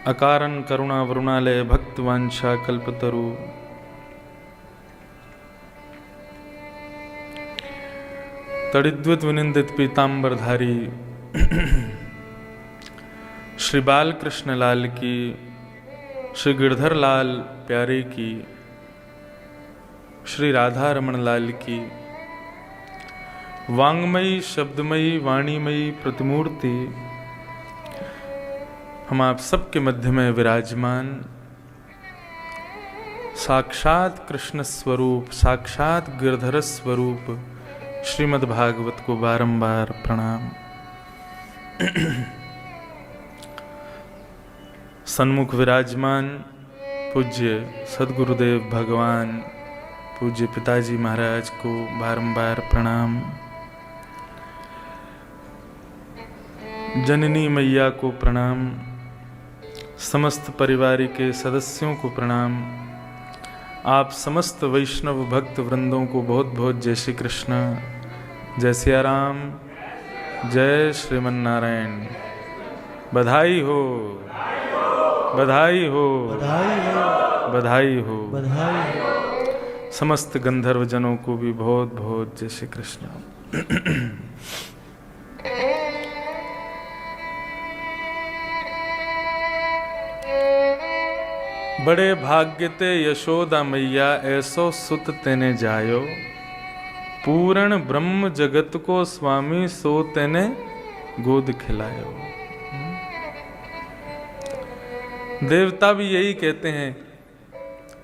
अकारण करुणा वरुणालय भक्तवांछा कल्पतरु। तड़िद्वत विनिंदित पीतांबरधारी श्री बाल कृष्ण लाल की, श्री गिरधर लाल प्यारे की, श्री राधा रमण लाल की वांगमयी शब्दमयी वाणीमयी प्रतिमूर्ति हम आप सबके मध्य में विराजमान साक्षात कृष्ण स्वरूप, साक्षात गिरधर स्वरूप श्रीमद् भागवत को बारंबार प्रणाम। सन्मुख विराजमान पूज्य सद्गुरुदेव भगवान पूज्य पिताजी महाराज को बारंबार प्रणाम। जननी मैया को प्रणाम, समस्त परिवार के सदस्यों को प्रणाम, आप समस्त वैष्णव भक्त वृंदों को बहुत बहुत जय श्री कृष्ण, जय सिया राम, जय श्रीमन नारायण। बधाई हो, बधाई हो, बधाई हो, बधाई हो। समस्त गंधर्व जनों को भी बहुत बहुत जय श्री कृष्ण। बड़े भाग्य ते यशोदा मैया ऐसो सुत तेने जायो, पूर्ण ब्रह्म जगत को स्वामी सो तेने गोद खिलायो। देवता भी यही कहते हैं,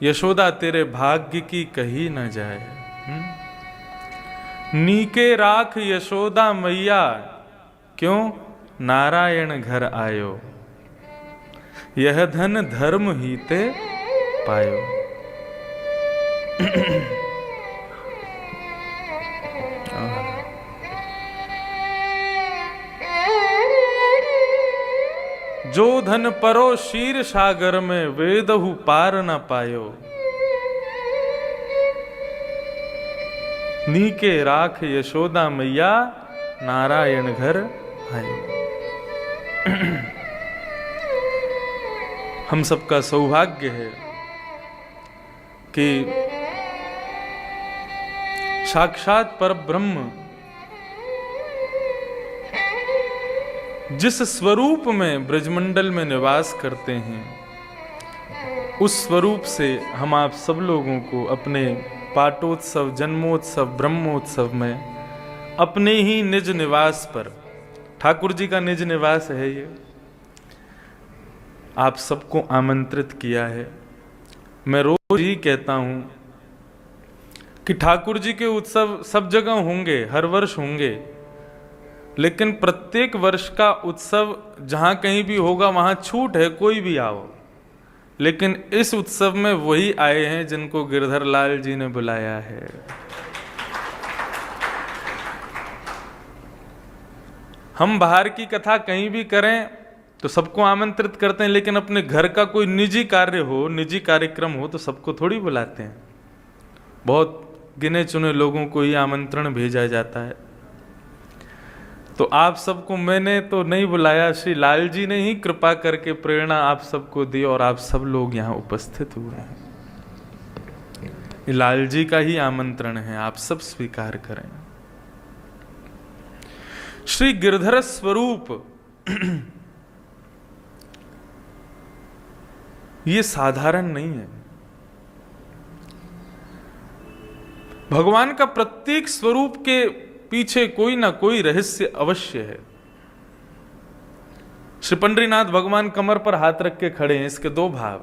यशोदा तेरे भाग्य की कही न जाए। नीके राख यशोदा मैया, क्यों नारायण घर आयो, यह धन धर्म ही ते पायो। जो धन परो शीर सागर में, वेदहु पार न पायो। नीके राख यशोदा मैया, नारायण घर आयो। हम सबका सौभाग्य है कि साक्षात परब्रह्म जिस स्वरूप में ब्रजमंडल में निवास करते हैं, उस स्वरूप से हम आप सब लोगों को अपने पाटोत्सव, जन्मोत्सव, ब्रह्मोत्सव में अपने ही निज निवास पर, ठाकुर जी का निज निवास है ये, आप सबको आमंत्रित किया है। मैं रोज ही कहता हूं कि ठाकुर जी के उत्सव सब जगह होंगे, हर वर्ष होंगे, लेकिन प्रत्येक वर्ष का उत्सव जहां कहीं भी होगा वहां छूट है, कोई भी आओ। लेकिन इस उत्सव में वही आए हैं जिनको गिरधर लाल जी ने बुलाया है। हम बाहर की कथा कहीं भी करें तो सबको आमंत्रित करते हैं, लेकिन अपने घर का कोई निजी कार्य हो, निजी कार्यक्रम हो तो सबको थोड़ी बुलाते हैं। बहुत गिने चुने लोगों को ही आमंत्रण भेजा जाता है। तो आप सबको मैंने तो नहीं बुलाया, श्री लाल जी ने ही कृपा करके प्रेरणा आप सबको दी और आप सब लोग यहाँ उपस्थित हुए हैं। ये लाल जी का ही आमंत्रण है, आप सब स्वीकार करें। श्री गिरधर स्वरूप ये साधारण नहीं है। भगवान का प्रत्येक स्वरूप के पीछे कोई ना कोई रहस्य अवश्य है। श्री पंडरीनाथ भगवान कमर पर हाथ रख के खड़े हैं, इसके दो भाव।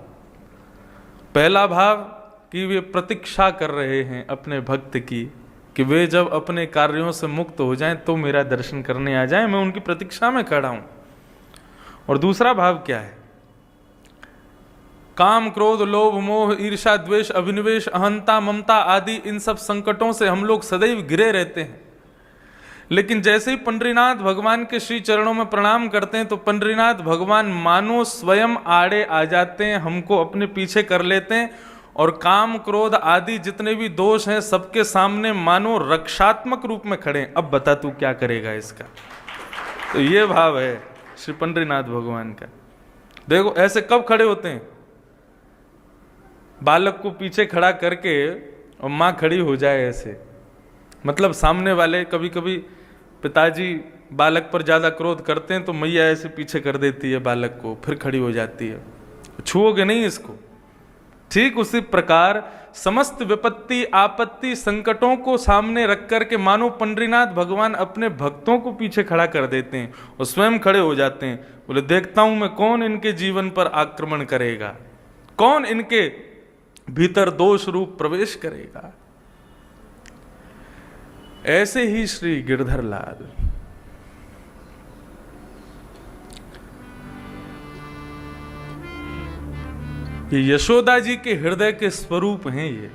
पहला भाव कि वे प्रतीक्षा कर रहे हैं अपने भक्त की, कि वे जब अपने कार्यों से मुक्त हो जाएं तो मेरा दर्शन करने आ जाएं, मैं उनकी प्रतीक्षा में खड़ा हूं। और दूसरा भाव क्या है? काम, क्रोध, लोभ, मोह, ईर्ष्या, द्वेष, अभिनिवेश, अहंता, ममता आदि इन सब संकटों से हम लोग सदैव घिरे रहते हैं। लेकिन जैसे ही पंडरीनाथ भगवान के श्री चरणों में प्रणाम करते हैं तो पंडरीनाथ भगवान मानो स्वयं आड़े आ जाते हैं, हमको अपने पीछे कर लेते हैं और काम, क्रोध आदि जितने भी दोष हैं सबके सामने मानो रक्षात्मक रूप में खड़े हैं। अब बता तू क्या करेगा इसका। तो ये भाव है श्री पंडरीनाथ भगवान का। देखो ऐसे कब खड़े होते हैं, बालक को पीछे खड़ा करके और माँ खड़ी हो जाए ऐसे, मतलब सामने वाले, कभी कभी पिताजी बालक पर ज्यादा क्रोध करते हैं तो मैया ऐसे पीछे कर देती है बालक को, फिर खड़ी हो जाती है, छुओगे नहीं इसको। ठीक उसी प्रकार समस्त विपत्ति आपत्ति संकटों को सामने रख कर के मानो पंडरीनाथ भगवान अपने भक्तों को पीछे खड़ा कर देते हैं और स्वयं खड़े हो जाते हैं। बोले देखता हूं मैं कौन इनके जीवन पर आक्रमण करेगा, कौन इनके भीतर दोष रूप प्रवेश करेगा। ऐसे ही श्री गिरधर लाल ये यशोदा जी के हृदय के स्वरूप हैं। ये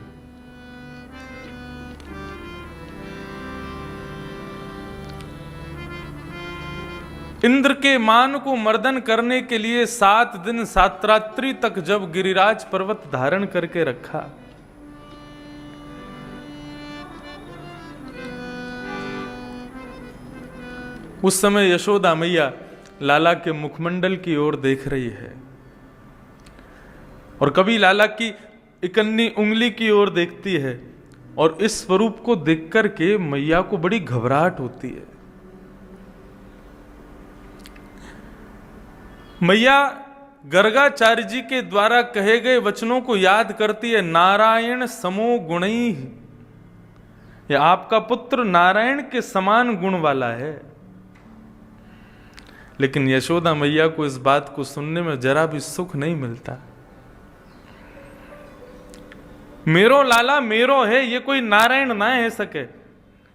इंद्र के मान को मर्दन करने के लिए 7 दिन 7 रात्रि तक जब गिरिराज पर्वत धारण करके रखा, उस समय यशोदा मैया लाला के मुखमंडल की ओर देख रही है और कभी लाला की इकन्नी उंगली की ओर देखती है, और इस स्वरूप को देखकर के मैया को बड़ी घबराहट होती है। मैया गर्गाचार्य जी के द्वारा कहे गए वचनों को याद करती है। नारायण समो गुणी, ये आपका पुत्र नारायण के समान गुण वाला है। लेकिन यशोदा मैया को इस बात को सुनने में जरा भी सुख नहीं मिलता। मेरो लाला मेरो है, ये कोई नारायण ना है सके,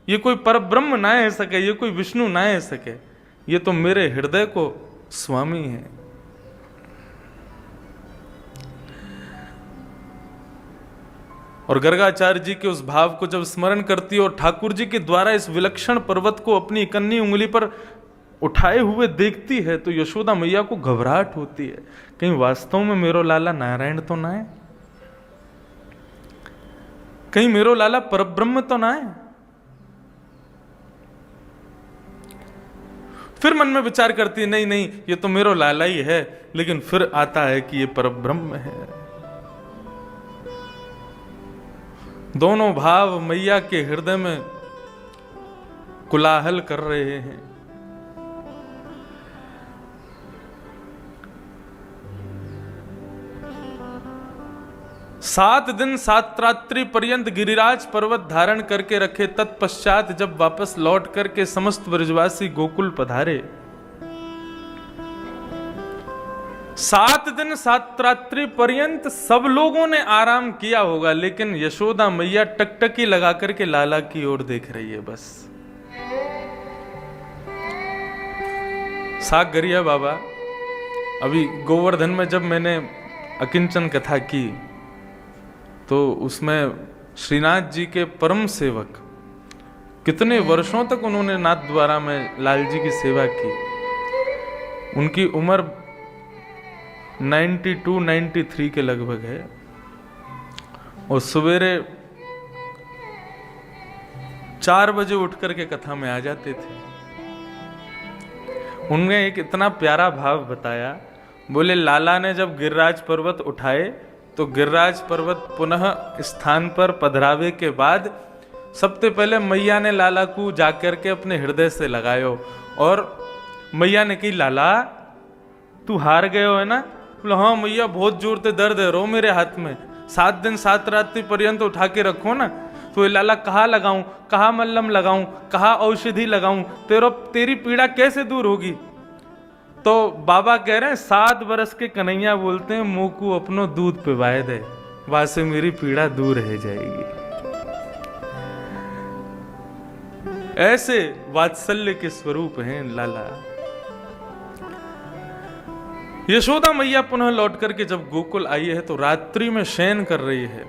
ये कोई परब्रह्म ना है सके, ये कोई विष्णु ना है सके, ये तो मेरे हृदय को स्वामी है। और गर्गाचार्य जी के उस भाव को जब स्मरण करती है और ठाकुर जी के द्वारा इस विलक्षण पर्वत को अपनी इकन्नी उंगली पर उठाए हुए देखती है तो यशोदा मैया को घबराहट होती है, कहीं वास्तव में मेरो लाला नारायण तो ना है, कहीं मेरो लाला परब्रह्म तो ना है। फिर मन में विचार करती है नहीं नहीं ये तो मेरो लाला ही है, लेकिन फिर आता है कि ये परब्रह्म है। दोनों भाव मैया के हृदय में कुलाहल कर रहे हैं। सात दिन 7 रात्रि पर्यंत गिरिराज पर्वत धारण करके रखे। तत्पश्चात जब वापस लौट करके समस्त ब्रजवासी गोकुल पधारे, 7 दिन 7 रात्रि पर्यंत सब लोगों ने आराम किया होगा, लेकिन यशोदा मैया टकटकी लगा करके लाला की ओर देख रही है बस। सागरिया बाबा, अभी गोवर्धन में जब मैंने अकिंचन कथा की तो उसमें श्रीनाथ जी के परम सेवक कितने वर्षों तक उन्होंने नाथ द्वारा में लाल जी की सेवा की। उनकी उम्र 92-93 के लगभग है और सवेरे 4 बजे उठ करके कथा में आ जाते थे। उनने एक इतना प्यारा भाव बताया, बोले लाला ने जब गिरिराज पर्वत उठाए तो गिरिराज पर्वत पुनः स्थान पर पधरावे के बाद सबसे पहले मैया ने लाला को जाकर के अपने हृदय से लगायो और मैया ने कही लाला तू हार गए हो है ना। बोला हाँ मैया बहुत जोर से दर्द है रो मेरे हाथ में, 7 दिन 7 रात्रि पर्यंत उठा के रखो ना। तो ये लाला कहाँ लगाऊं, कहाँ मल्लम लगाऊं, कहाँ औषधि लगाऊं, तेरी पीड़ा कैसे दूर होगी। तो बाबा कह रहे हैं 7 बरस के कन्हैया बोलते हैं मुंह को अपनो दूध पिवाए दे, वहां से मेरी पीड़ा दूर रह जाएगी। ऐसे वात्सल्य के स्वरूप हैं लाला। यशोदा मैया पुनः लौट करके जब गोकुल आई है तो रात्रि में शयन कर रही है,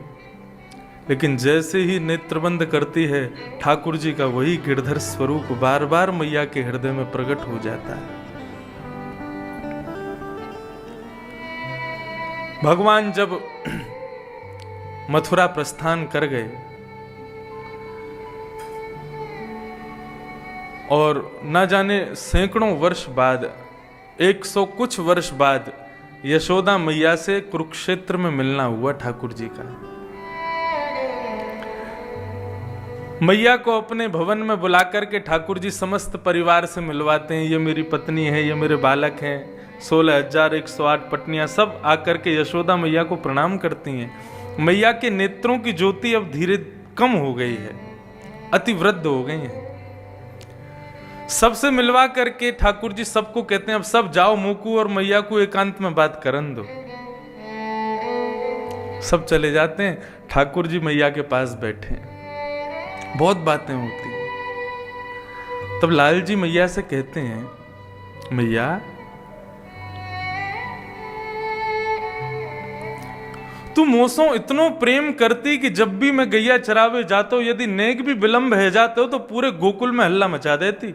लेकिन जैसे ही नेत्र बंद करती है ठाकुर जी का वही गिरधर स्वरूप बार बार मैया के हृदय में प्रकट हो जाता है। भगवान जब मथुरा प्रस्थान कर गए और न जाने सैकड़ों वर्ष बाद, 100 कुछ वर्ष बाद यशोदा मैया से कुरुक्षेत्र में मिलना हुआ ठाकुर जी का। मैया को अपने भवन में बुलाकर के ठाकुर जी समस्त परिवार से मिलवाते हैं। ये मेरी पत्नी है, ये मेरे बालक हैं। 16,108 पत्नियां सब आकर के यशोदा मैया को प्रणाम करती हैं। मैया के नेत्रों की ज्योति अब धीरे कम हो गई है, अति वृद्ध हो गई है। सबसे मिलवा करके ठाकुर जी सबको कहते हैं अब सब जाओ, मोकू और मैया को एकांत में बात करन दो। सब चले जाते हैं, ठाकुर जी मैया के पास बैठे हैं, बहुत बातें होती हैं। तब लाल जी मैया से कहते हैं, मैया तू मोसो इतनो प्रेम करती कि जब भी मैं गैया चरावे जाता हूं, यदि नेक भी विलंब है जाते हो तो पूरे गोकुल में हल्ला मचा देती,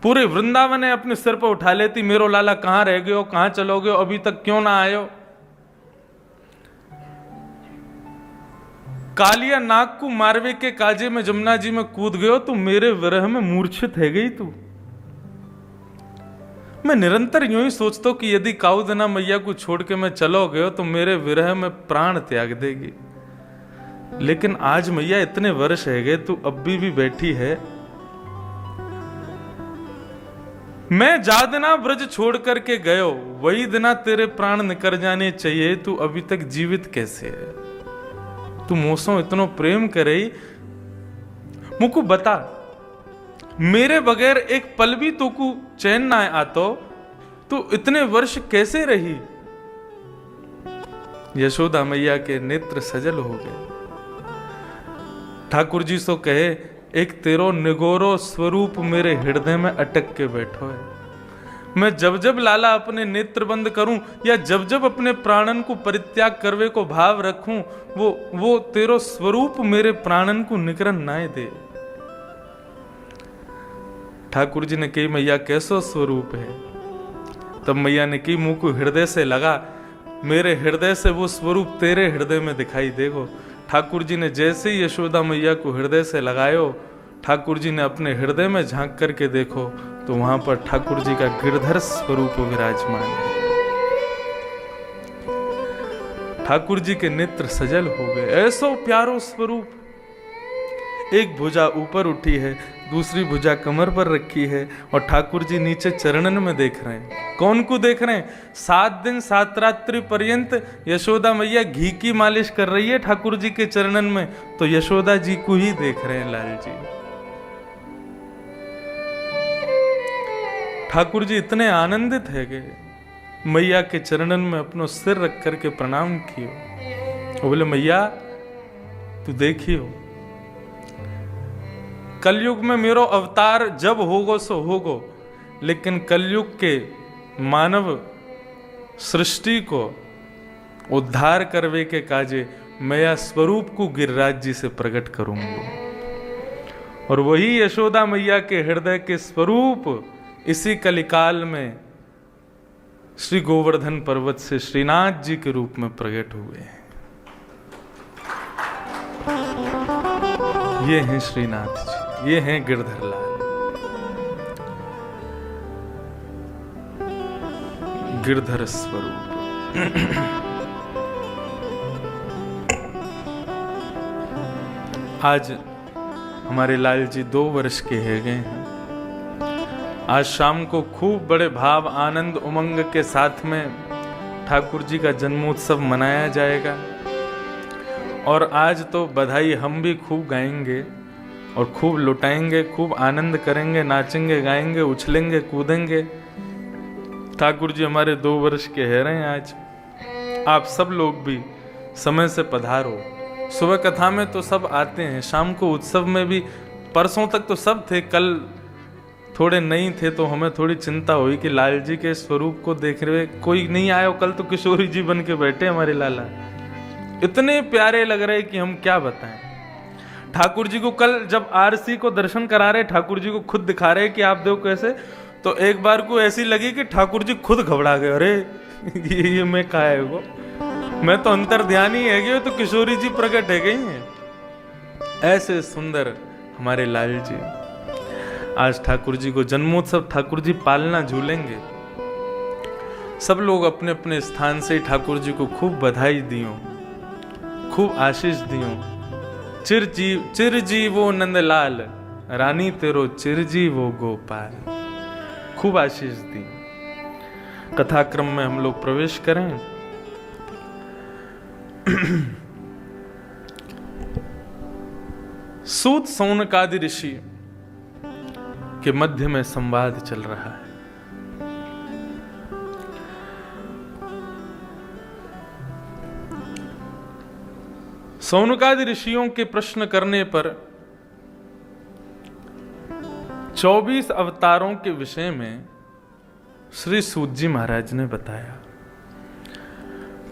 पूरे वृंदावन ने अपने सिर पर उठा लेती, मेरो लाला कहां रह गए हो, कहां चलोगे, अभी तक क्यों ना आए हो। कालिया नाग को मारवे के काजे में जमुना जी में कूद गयो, तू मेरे विरह में मूर्छित है गई तू। मैं निरंतर यूं ही सोचता हूं कि यदि काउदना मैया को छोड़ के मैं चलो गयो तो मेरे विरह में प्राण त्याग देगी, लेकिन आज मैया इतने वर्ष है गए, तू अब भी बैठी है। मैं जा दिना ब्रज छोड़ करके गयो, वही दिना तेरे प्राण निकल जाने चाहिए, तू अभी तक जीवित कैसे है। तू मोसो इतनो प्रेम करे, मुझको बता, मेरे बगैर एक पल भी तो को चैन ना आतो, तू इतने वर्ष कैसे रही। यशोदा मैया के नेत्र सजल हो गए। ठाकुर जी सो कहे, एक तेरो निगोरो स्वरूप मेरे हृदय में अटक के बैठो है। मैं जब जब लाला अपने नेत्र बंद करूं या जब जब अपने प्राणन को परित्याग करवे को भाव रखूं, वो तेरो स्वरूप मेरे प्राणन को निकरन ना दे। ठाकुर जी ने कही, मैया कैसो स्वरूप है। तब मैया ने कही, मुंह को हृदय से लगा, मेरे हृदय से वो स्वरूप तेरे हृदय में दिखाई देगो। ठाकुर जी ने जैसे ही यशोदा मैया को हृदय से लगायो, ठाकुर जी ने अपने हृदय में झांक करके देखो तो वहां पर ठाकुर जी का गिरधर स्वरूप विराजमान है। ठाकुर जी के नेत्र सजल हो गए, ऐसो प्यारो स्वरूप। एक भुजा ऊपर उठी है, दूसरी भुजा कमर पर रखी है और ठाकुर जी नीचे चरणन में देख रहे हैं। कौन को देख रहे हैं? 7 दिन 7 रात्रि पर्यंत यशोदा मैया घी की मालिश कर रही है ठाकुर जी के चरणन में, तो यशोदा जी को ही देख रहे हैं लाल जी। ठाकुर जी इतने आनंदित है कि मैया के चरणन में अपनो सिर रख करके प्रणाम कियो। वो बोले, मैया तू देखियो, कलयुग में मेरो अवतार जब होगो सो होगो, लेकिन कलयुग के मानव सृष्टि को उद्धार करवे के काजे मैं स्वरूप को गिरिराज जी से प्रकट करूंगा। और वही यशोदा मैया के हृदय के स्वरूप इसी कलिकाल में श्री गोवर्धन पर्वत से श्रीनाथ जी के रूप में प्रकट हुए हैं। ये हैं श्रीनाथ जी, ये हैं गिरधर लाल, गिरधर स्वरूप। आज हमारे लाल जी 2 वर्ष के है गए हैं। आज शाम को खूब बड़े भाव आनंद उमंग के साथ में ठाकुर जी का जन्मोत्सव मनाया जाएगा। और आज तो बधाई हम भी खूब गाएंगे और खूब लुटाएंगे, खूब आनंद करेंगे, नाचेंगे, गाएंगे, उछलेंगे, कूदेंगे। ठाकुर जी हमारे 2 वर्ष के है रहे हैं आज। आप सब लोग भी समय से पधारो। सुबह कथा में तो सब आते हैं, शाम को उत्सव में भी। परसों तक तो सब थे, कल थोड़े नहीं थे तो हमें थोड़ी चिंता हुई कि लाल जी के स्वरूप को देख रहे कोई नहीं आया। कल तो किशोरी जी बन के बैठे हमारे लाला, इतने प्यारे लग रहे कि हम क्या बताएं। ठाकुर जी को कल जब आरसी को दर्शन करा रहे, ठाकुर जी को खुद दिखा रहे कि आप देखो कैसे, तो एक बार को ऐसी लगी कि ठाकुर जी खुद घबरा गए। अरे ये मैं कहा है वो, मैं तो अंतर ध्यान ही है गए, तो किशोरी जी प्रकट है गई हैं। ऐसे सुंदर हमारे लाल जी। आज ठाकुर जी को जन्मोत्सव, ठाकुर जी पालना झूलेंगे। सब लोग अपने अपने स्थान से ठाकुर जी को खूब बधाई दियो, खूब आशीष दियो। चिरजीवो नंदलाल, रानी तेरो चिरजीवो गोपाल। खूब आशीष दी। कथाक्रम में हम लोग प्रवेश करें। सूत सौनकादि ऋषि के मध्य में संवाद चल रहा है। सौनकादि ऋषियों के प्रश्न करने पर 24 अवतारों के विषय में श्री सूत जी महाराज ने बताया।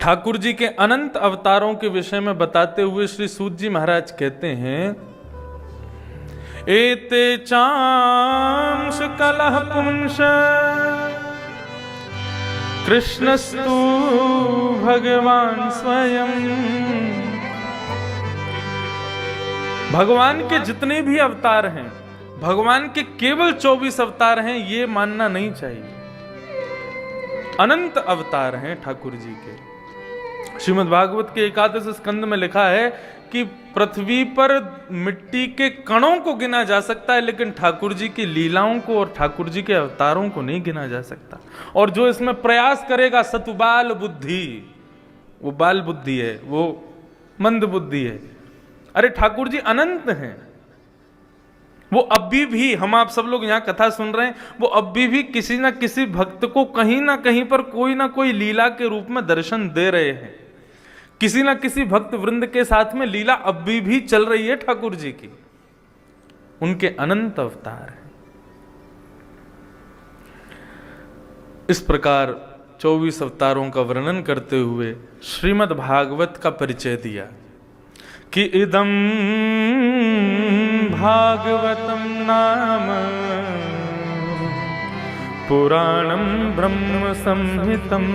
ठाकुर जी के अनंत अवतारों के विषय में बताते हुए श्री सूत जी महाराज कहते हैं, एते चांश कलह पुंस कृष्णस्तु भगवान स्वयं। भगवान के जितने भी अवतार हैं, भगवान के केवल 24 अवतार हैं, ये मानना नहीं चाहिए। अनंत अवतार हैं ठाकुर जी के। श्रीमद् भागवत के 11 स्कंद में लिखा है कि पृथ्वी पर मिट्टी के कणों को गिना जा सकता है, लेकिन ठाकुर जी की लीलाओं को और ठाकुर जी के अवतारों को नहीं गिना जा सकता। और जो इसमें प्रयास करेगा सतुबाल बुद्धि, वो बाल बुद्धि है, वो मंद बुद्धि है। अरे ठाकुर जी अनंत हैं। वो अभी भी, हम आप सब लोग यहां कथा सुन रहे हैं, वो अभी भी किसी ना किसी भक्त को कहीं ना कहीं पर कोई ना कोई लीला के रूप में दर्शन दे रहे हैं। किसी ना किसी भक्त वृंद के साथ में लीला अभी भी चल रही है ठाकुर जी की। उनके अनंत अवतार हैं। इस प्रकार 24 अवतारों का वर्णन करते हुए श्रीमद् भागवत का परिचय दिया कि इदं भागवतं नाम पुराणं ब्रह्म संहितं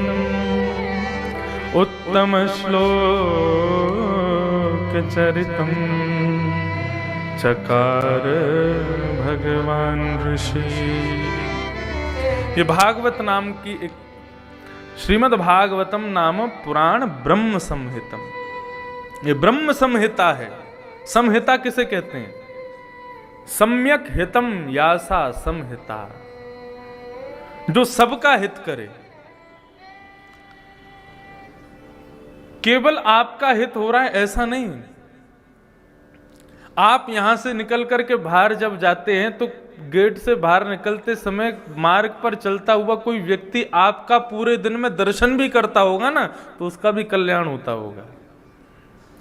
उत्तम श्लोक चरितं चकार भगवान ऋषि। ये भागवत नाम की एक श्रीमद् भागवतम नाम पुराण ब्रह्म संहितम, ये ब्रह्म संहिता है। संहिता किसे कहते हैं? सम्यक हितम यासा संहिता, जो सबका हित करे। केवल आपका हित हो रहा है ऐसा नहीं। आप यहां से निकल करके बाहर जब जाते हैं तो गेट से बाहर निकलते समय मार्ग पर चलता हुआ कोई व्यक्ति आपका पूरे दिन में दर्शन भी करता होगा ना, तो उसका भी कल्याण होता होगा।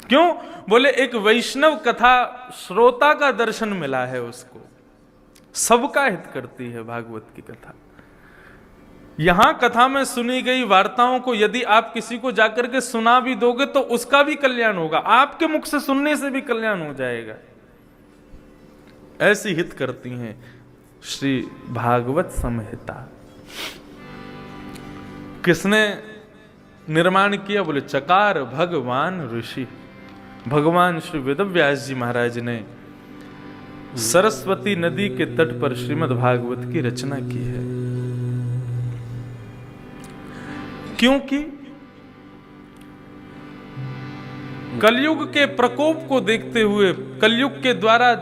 क्यों? बोले एक वैष्णव कथा श्रोता का दर्शन मिला है उसको। सबका हित करती है भागवत की कथा। यहां कथा में सुनी गई वार्ताओं को यदि आप किसी को जाकर के सुना भी दोगे तो उसका भी कल्याण होगा, आपके मुख से सुनने से भी कल्याण हो जाएगा। ऐसी हित करती हैं श्री भागवत संहिता। किसने निर्माण किया? बोले चकार भगवान ऋषि। भगवान श्री वेदव्यास जी महाराज ने सरस्वती नदी के तट पर श्रीमद् भागवत की रचना की है। क्योंकि कलयुग के प्रकोप को देखते हुए, कलयुग के द्वारा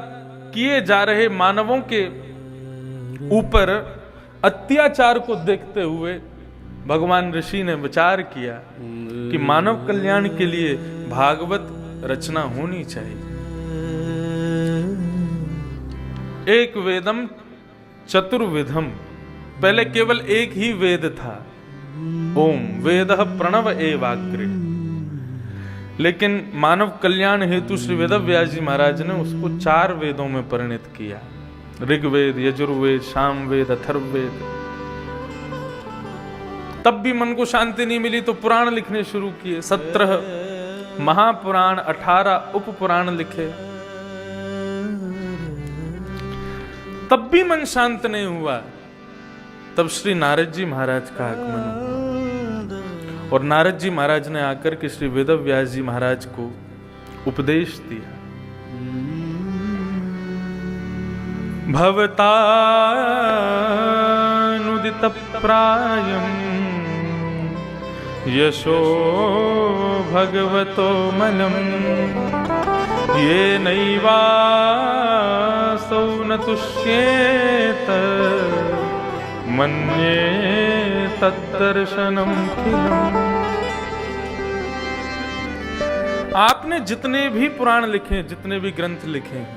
किए जा रहे मानवों के ऊपर अत्याचार को देखते हुए भगवान ऋषि ने विचार किया कि मानव कल्याण के लिए भागवत रचना होनी चाहिए। एक वेदम चतुर्विधम, पहले केवल एक ही वेद था, ओम वेदः प्रणव एवाग्रे। लेकिन मानव कल्याण हेतु श्री वेदव्यास जी महाराज ने उसको 4 वेदों में परिणत किया। ऋग्वेद, यजुर्वेद, सामवेद, अथर्ववेद। तब भी मन को शांति नहीं मिली तो पुराण लिखने शुरू किए। 17 महापुराण, 18 उपपुराण लिखे। तब भी मन शांत नहीं हुआ। तब श्री नारद जी महाराज का आगमन हुआ और नारद जी महाराज ने आकर के श्री वेदव्यास जी महाराज को उपदेश दिया। भवतानुदित प्रायम् यशो भगवतो मलम ये नैवासौ न तुष्येत मन्ये तद्दर्शनम खिलम। आपने जितने भी पुराण लिखे, जितने भी ग्रंथ लिखे हैं,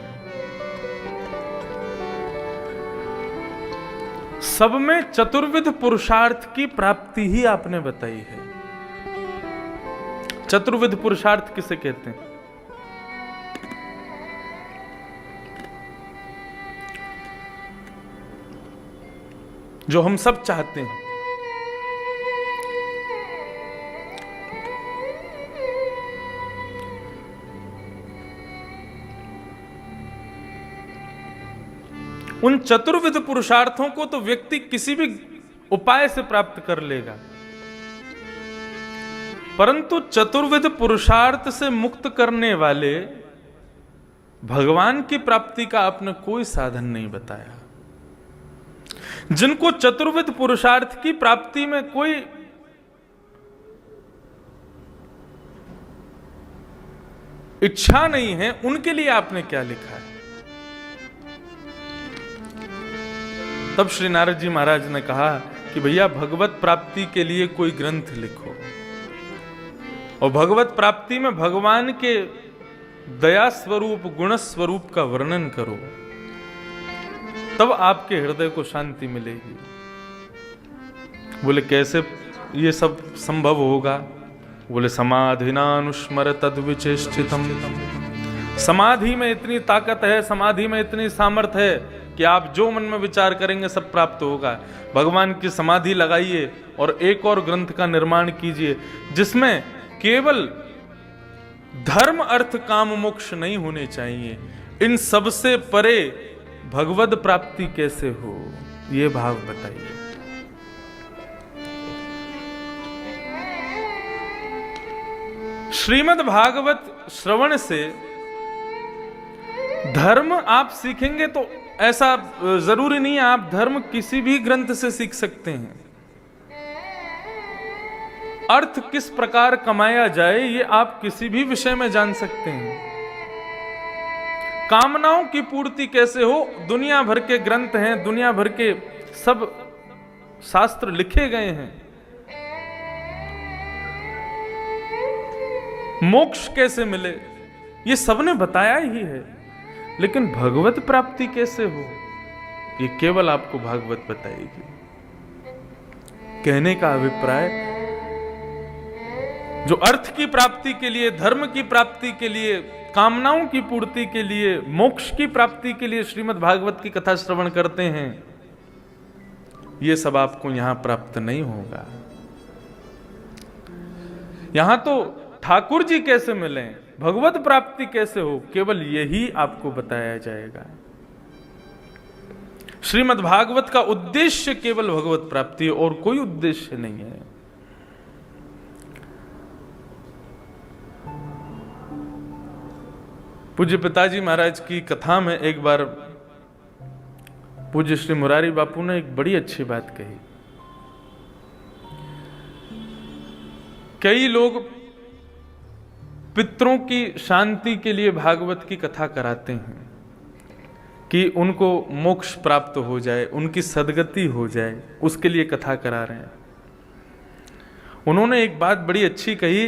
सब में चतुर्विध पुरुषार्थ की प्राप्ति ही आपने बताई है। चतुर्विध पुरुषार्थ किसे कहते हैं? जो हम सब चाहते हैं। उन चतुर्विध पुरुषार्थों को तो व्यक्ति किसी भी उपाय से प्राप्त कर लेगा, परंतु चतुर्विध पुरुषार्थ से मुक्त करने वाले भगवान की प्राप्ति का आपने कोई साधन नहीं बताया। जिनको चतुर्विध पुरुषार्थ की प्राप्ति में कोई इच्छा नहीं है, उनके लिए आपने क्या लिखा है? तब श्री नारद जी महाराज ने कहा कि भैया भगवत प्राप्ति के लिए कोई ग्रंथ लिखो और भगवत प्राप्ति में भगवान के दया स्वरूप, गुण स्वरूप का वर्णन करो, तब आपके हृदय को शांति मिलेगी। बोले कैसे ये सब संभव होगा? बोले समाधिनानुस्मर तद्विचेष्टितम। समाधि में इतनी ताकत है, समाधि में इतनी सामर्थ्य है कि आप जो मन में विचार करेंगे सब प्राप्त होगा। भगवान की समाधि लगाइए और एक और ग्रंथ का निर्माण कीजिए जिसमें केवल धर्म, अर्थ, काम, मोक्ष नहीं होने चाहिए। इन सब से परे भगवद प्राप्ति कैसे हो, ये भाव बताइए। श्रीमद् भागवत श्रवण से धर्म आप सीखेंगे तो ऐसा जरूरी नहीं है आप धर्म किसी भी ग्रंथ से सीख सकते हैं। अर्थ किस प्रकार कमाया जाए ये आप किसी भी विषय में जान सकते हैं। कामनाओं की पूर्ति कैसे हो, दुनिया भर के ग्रंथ हैं, दुनिया भर के सब शास्त्र लिखे गए हैं। मोक्ष कैसे मिले ये सबने बताया ही है, लेकिन भगवत प्राप्ति कैसे हो ये केवल आपको भागवत बताएगी। कहने का अभिप्राय, जो अर्थ की प्राप्ति के लिए, धर्म की प्राप्ति के लिए, कामनाओं की पूर्ति के लिए, मोक्ष की प्राप्ति के लिए श्रीमद् भागवत की कथा श्रवण करते हैं, ये सब आपको यहां प्राप्त नहीं होगा। यहां तो ठाकुर जी कैसे मिले, भगवत प्राप्ति कैसे हो, केवल यही आपको बताया जाएगा। श्रीमद् भागवत का उद्देश्य केवल भगवत प्राप्ति है और कोई उद्देश्य नहीं है। पूज्य पिताजी महाराज की कथा में एक बार पूज्य श्री मुरारी बापू ने एक बड़ी अच्छी बात कही। कई लोग पितरों की शांति के लिए भागवत की कथा कराते हैं कि उनको मोक्ष प्राप्त हो जाए, उनकी सद्गति हो जाए, उसके लिए कथा करा रहे हैं। उन्होंने एक बात बड़ी अच्छी कही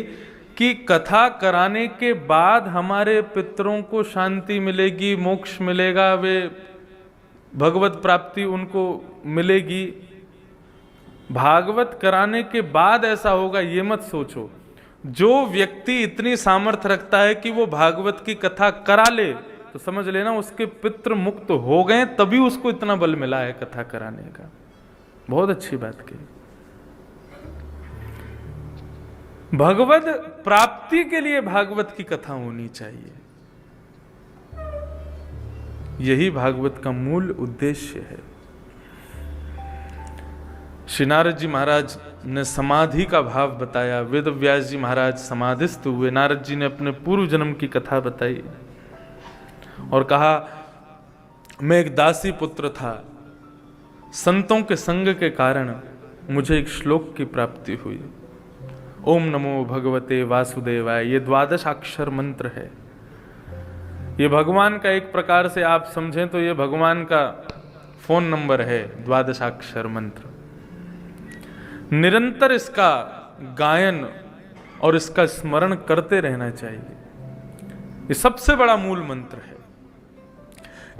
कि कथा कराने के बाद हमारे पितरों को शांति मिलेगी, मोक्ष मिलेगा, वे भगवत प्राप्ति उनको मिलेगी। भागवत कराने के बाद ऐसा होगा ये मत सोचो। जो व्यक्ति इतनी सामर्थ्य रखता है कि वो भागवत की कथा करा ले तो समझ लेना उसके पितृ मुक्त हो गए, तभी उसको इतना बल मिला है कथा कराने का। बहुत अच्छी बात कही। भगवत प्राप्ति के लिए भागवत की कथा होनी चाहिए, यही भागवत का मूल उद्देश्य है। श्री नारद जी महाराज ने समाधि का भाव बताया। वेद व्यास जी महाराज समाधिस्थ हुए, नारद जी ने अपने पूर्व जन्म की कथा बताई और कहा मैं एक दासी पुत्र था, संतों के संग के कारण मुझे एक श्लोक की प्राप्ति हुई ओम नमो भगवते वासुदेवाय, ये 12 अक्षर मंत्र है। ये भगवान का एक प्रकार से आप समझें तो ये भगवान का फोन नंबर है, 12 अक्षर मंत्र। निरंतर इसका गायन और इसका स्मरण करते रहना चाहिए। ये सबसे बड़ा मूल मंत्र है।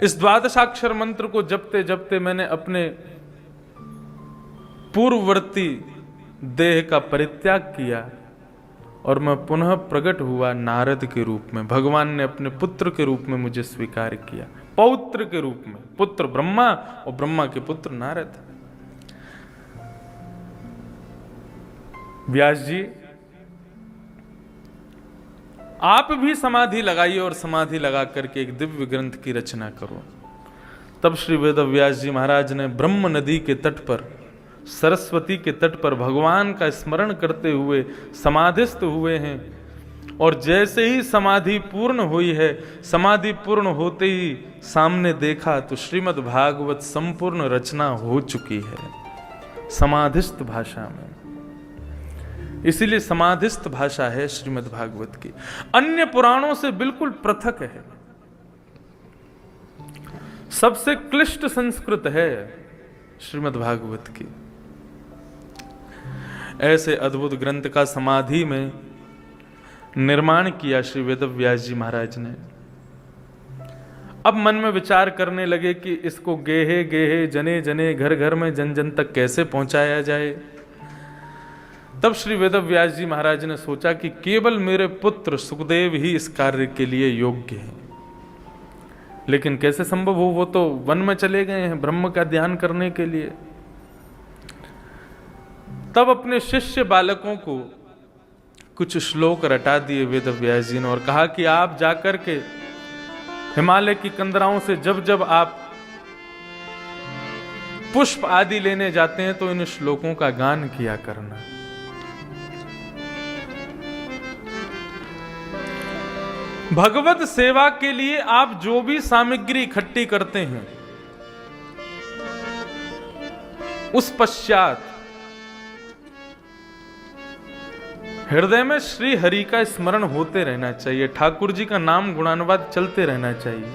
इस 12 अक्षर मंत्र को जपते जपते मैंने अपने पूर्ववर्ती देह का परित्याग किया और मैं पुनः प्रकट हुआ नारद के रूप में। भगवान ने अपने पुत्र के रूप में मुझे स्वीकार किया, पौत्र के रूप में। पुत्र ब्रह्मा और ब्रह्मा के पुत्र नारद। व्यास जी, आप भी समाधि लगाइए और समाधि लगा करके एक दिव्य ग्रंथ की रचना करो। तब श्री वेद व्यास जी महाराज ने ब्रह्म नदी के तट पर, सरस्वती के तट पर भगवान का स्मरण करते हुए समाधिस्थ हुए हैं। और जैसे ही समाधि पूर्ण हुई है, समाधि पूर्ण होते ही सामने देखा तो श्रीमद् भागवत संपूर्ण रचना हो चुकी है समाधिस्थ भाषा में। इसीलिए समाधिस्थ भाषा है श्रीमद् भागवत की, अन्य पुराणों से बिल्कुल पृथक है। सबसे क्लिष्ट संस्कृत है श्रीमद् भागवत की। ऐसे अद्भुत ग्रंथ का समाधि में निर्माण किया श्री वेद व्यास जी महाराज ने। अब मन में विचार करने लगे कि इसको गेहे गेहे, जने जने, घर घर में, जन जन तक कैसे पहुंचाया जाए। तब श्री वेद व्यास जी महाराज ने सोचा कि केवल मेरे पुत्र सुखदेव ही इस कार्य के लिए योग्य हैं। लेकिन कैसे संभव हो, वो तो वन में चले गए हैं ब्रह्म का ध्यान करने के लिए। तब अपने शिष्य बालकों को कुछ श्लोक रटा दिए वेद व्यास जी ने और कहा कि आप जाकर के हिमालय की कंदराओं से जब जब आप पुष्प आदि लेने जाते हैं तो इन श्लोकों का गान किया करना। भगवत सेवा के लिए आप जो भी सामग्री इकट्ठी करते हैं, उस पश्चात हृदय में श्री हरि का स्मरण होते रहना चाहिए। ठाकुर जी का नाम गुणानुवाद चलते रहना चाहिए।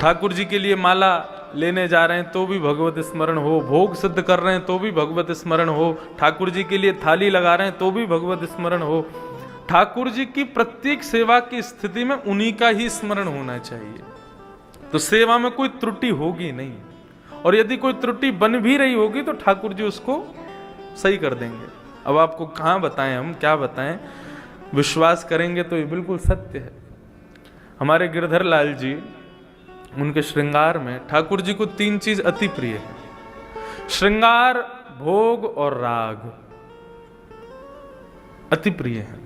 ठाकुर जी के लिए माला लेने जा रहे हैं तो भी भगवत स्मरण हो, भोग सिद्ध कर रहे हैं तो भी भगवत स्मरण हो, ठाकुर जी के लिए थाली लगा रहे हैं तो भी भगवत स्मरण हो। ठाकुर जी की प्रत्येक सेवा की स्थिति में उन्हीं का ही स्मरण होना चाहिए। तो सेवा में कोई त्रुटि होगी नहीं, और यदि कोई त्रुटि बन भी रही होगी तो ठाकुर जी उसको सही कर देंगे। अब आपको कहाँ बताएं, हम क्या बताएं, विश्वास करेंगे तो ये बिल्कुल सत्य है। हमारे गिरधर लाल जी, उनके श्रृंगार में ठाकुर जी को 3 चीज अति प्रिय है। श्रृंगार, भोग और राग अति प्रिय है।